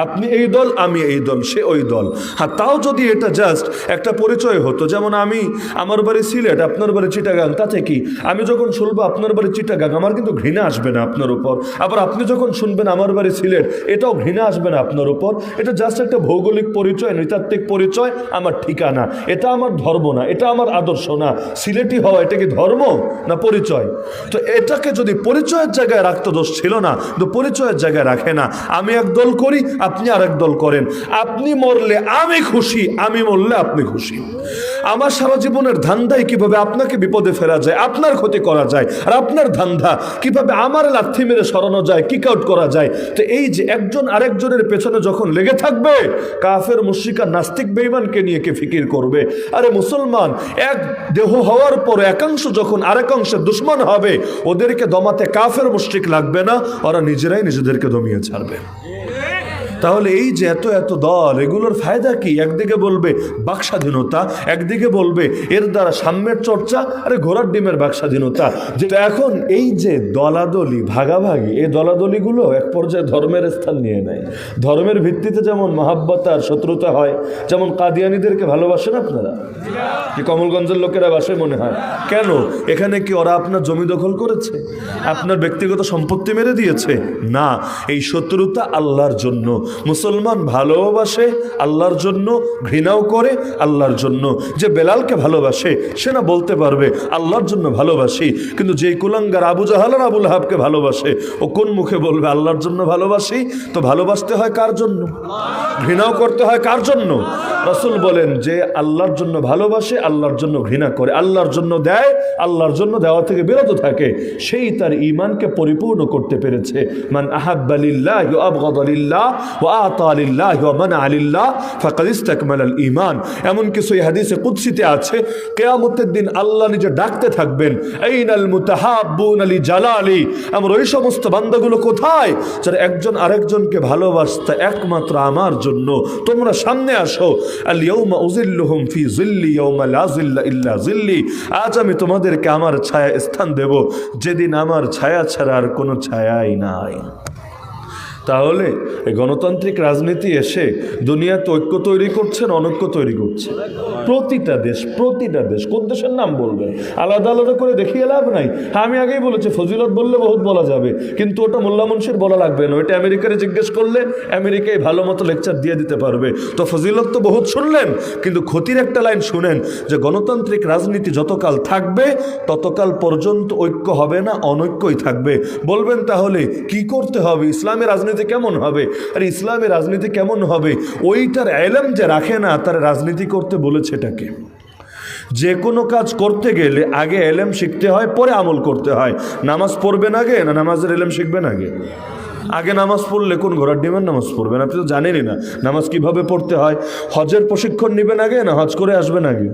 আপনি এই দল, আমি এই দল, সে ওই দল। হ্যাঁ, তাও যদি এটা জাস্ট একটা পরিচয় হতো, যেমন আমার বাড়ি সিলেট, আপনার বাড়ি চিটাগাং, তাতে কি? আমি যখন শুনবো আপনার বাড়ি চিটাগাং, আমার কিন্তু ঘৃণা আসবে না আপনার উপর। আবার আপনি যখন শুনবেন আমার বাড়ি সিলেট, এটাও ঘৃণা আসবে না আপনার উপর। এটা জাস্ট একটা ভৌগোলিক পরিচয়, নৃতাত্ত্বিক পরিচয়, আমার ঠিকানা। এটা আমার ধর্ম না, এটা আমার আদর্শ না। সিলেটি হওয়া এটা কি ধর্ম না পরিচয়? তো এটাকে যদি পরিচয়ের জায়গায় রাখতে দোষ ছিল না, তো পরিচয়ের জায়গায় রাখে না। আমি এক দল করি, আপনি আরেক দল করেন। আপনি মরলে আমি খুশি, আমি মরলে আপনি খুশি। আমার সারা জীবনের ধান্দাই কিভাবে আপনাকে বিপদে ফেলা যায়, আপনার ক্ষতি করা যায়, আর আপনার ধান্দা কিভাবে আমার লাথি মেরে সরানো যায়, কিক আউট করা যায়। তো এই যে একজন আরেকজনের পেছনে যখন লেগে থাকবে, কাফের মুশরিক আর নাস্তিক বেঈমানকে নিয়ে কে ফিকির করবে? আরে মুসলমান এক দেহ হওয়ার পর একাংশ যখন আরেকাংশের দুশ্মন হবে, ওদেরকে দমাতে কাফের মুশরিক লাগবে না, ওরা নিজেরাই নিজেদেরকে দমিয়ে ছাড়বে। তাহলে এই যে এত এত দল, এগুলোর ফায়দা কি? একদিকে বলবে বাক স্বাধীনতা, একদিকে বলবে এর দ্বারা সাম্যের চর্চা। আরে ঘোড়ার ডিমের বাক স্বাধীনতা। যেটা এখন এই যে দলাদলি ভাগাভাগি, এই দলাদলিগুলো এক পর্যায়ে ধর্মের স্থান নিয়ে নেয়। ধর্মের ভিত্তিতে যেমন মহাব্বত আর শত্রুতা হয়, যেমন কাদিয়ানীদেরকে ভালোবাসেন আপনারা? কি কমলগঞ্জের লোকেরা বাসে মনে হয়? কেন? এখানে কি ওরা আপনার জমি দখল করেছে, আপনার ব্যক্তিগত সম্পত্তি মেরে দিয়েছে? না, এই শত্রুতা আল্লাহর জন্য। মুসলমান ভালোবাসে আল্লাহর জন্য, ঘৃণাও করে আল্লাহর জন্য। যে বেলালকে ভালোবাসে সে না বলতে পারবে আল্লাহর জন্য ভালোবাসি, কিন্তু যে কুলাঙ্গার আবু জাহাল আর আবুল আহাবকে ভালোবাসে, ও কোন মুখে বলবে আল্লাহর জন্য ভালোবাসি? তো ভালোবাসতে হয় কার জন্য? ঘৃণাও করতে হয় কার জন্য? রাসূল বলেন যে আল্লাহর জন্য ভালোবাসে, আল্লাহর জন্য ঘৃণা করে, আল্লাহর জন্য দেয়, আল্লাহর জন্য দেওয়া থেকে বিরত থাকে, সেই তার ঈমানকে পরিপূর্ণ করতে পেরেছে। মান আহাব্বা লিল্লাহি ওয়া আবগাদা লিল্লাহ ওয়া আতা লিল্লাহি ওয়া মানআ লিল্লাহ ফাকাদ ইসতাকমালাল ঈমান। এমন কিছু এই হাদিসে কুদসিতে আছে, কিয়ামতের দিন আল্লাহ নিজে ডাকতে থাকবেন, আইনাল মুতাহাব্বুনা লিজালালি। আমার ওই সমস্ত বান্দাগুলো কোথায় যারা একজন আরেকজনকে ভালোবাসতে একমাত্র আমার জন্য? তোমরা সামনে আসো। আল ইয়াউমা উযিল্লুহুম ফি যিল্লি ইয়াউমা লা যিল্লা ইল্লা যিল্লি। আজ আমি তোমাদেরকে আমার ছায়া স্থান দেব, যেদিন আমার ছায়া ছাড়া আর কোনো ছায়াই নাই। তাহলে এই গণতান্ত্রিক রাজনীতি এসে দুনিয়াতে ঐক্য তৈরি করছেন, অনৈক্য তৈরি করছে। প্রতিটা দেশ, কোন দেশের নাম বলবেন? আলাদা আলাদা করে দেখিয়ে লাভ নাই। আমি আগেই বলেছি, ফজিলত বললে বহুত বলা যাবে, কিন্তু ওটা মোল্লা মুন্সির বলা লাগবে না। ওইটা আমেরিকারে জিজ্ঞেস করলে আমেরিকায় ভালো মতো লেকচার দিয়ে দিতে পারবে। তো ফজিলত তো বহুত শুনলেন, কিন্তু ক্ষতির একটা লাইন শুনেন, যে গণতান্ত্রিক রাজনীতি যতকাল থাকবে ততকাল পর্যন্ত ঐক্য হবে না, অনৈক্যই থাকবে। বলবেন তাহলে কি করতে হবে? ইসলামের রাজনীতি কেমন হবে? আর ইসলামের রাজনীতি কেমন হবে? ওইটার ইলম যে রাখে না, তার রাজনীতি করতে বলেছে এটাকে। যে কোনো কাজ করতে গেলে আগে ইলম শিখতে হয়, পরে আমল করতে হয়। নামাজ পড়বেন আগে না নামাজের ইলম শিখবেন আগে? আগে নামাজ পড়লে কোন ঘোড়ার ডিমের নামাজ পড়বেন? আপনি তো জানেনই না নামাজ কিভাবে পড়তে হয়। হজের প্রশিক্ষণ নেবেন আগে না হজ করে আসবেন আগে?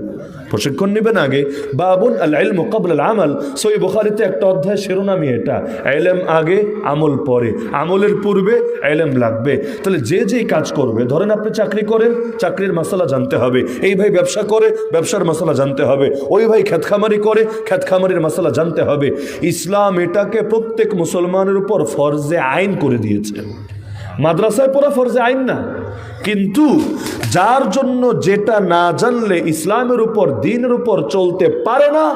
প্রশিক্ষণ নেবেন আগে। বাবুন আল ইলমু ক্বাবলা আল আমাল, সহিহ বুখারীতে একটা অধ্যায় শিরোনামই এটা, ইলম আগে আমল পরে। আমলের পূর্বে ইলম লাগবে। তাহলে যে যেই কাজ করবে, ধরেন আপনি চাকরি করেন, চাকরির মাসালা জানতে হবে। এই ভাই ব্যবসা করে, ব্যবসার মাসালা জানতে হবে। ওই ভাই খেতখামারি করে, খেতখামারির মাসালা জানতে হবে। ইসলাম এটাকে প্রত্যেক মুসলমানের উপর ফরজে আইন করে দিয়েছে। মাদ্রাসায় পড়া ফরজে আইন না, কিন্তু যার জন্য যেটা না জানলে ইসলামের উপর, দ্বীনের উপর চলতে পারে না,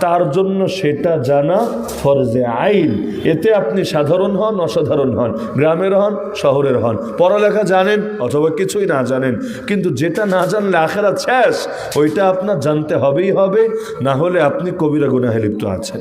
তার জন্য সেটা জানা ফরজে আইন। এতে আপনি সাধারণ হন, অসাধারণ হন, গ্রামের হন, শহরের হন, পড়ালেখা জানেন অথবা কিছুই না জানেন, কিন্তু যেটা না জানলে আখেরাত শেষ, ওইটা আপনার জানতে হবেই হবে, না হলে আপনি কবিরা গুনাহে লিপ্ত আছেন।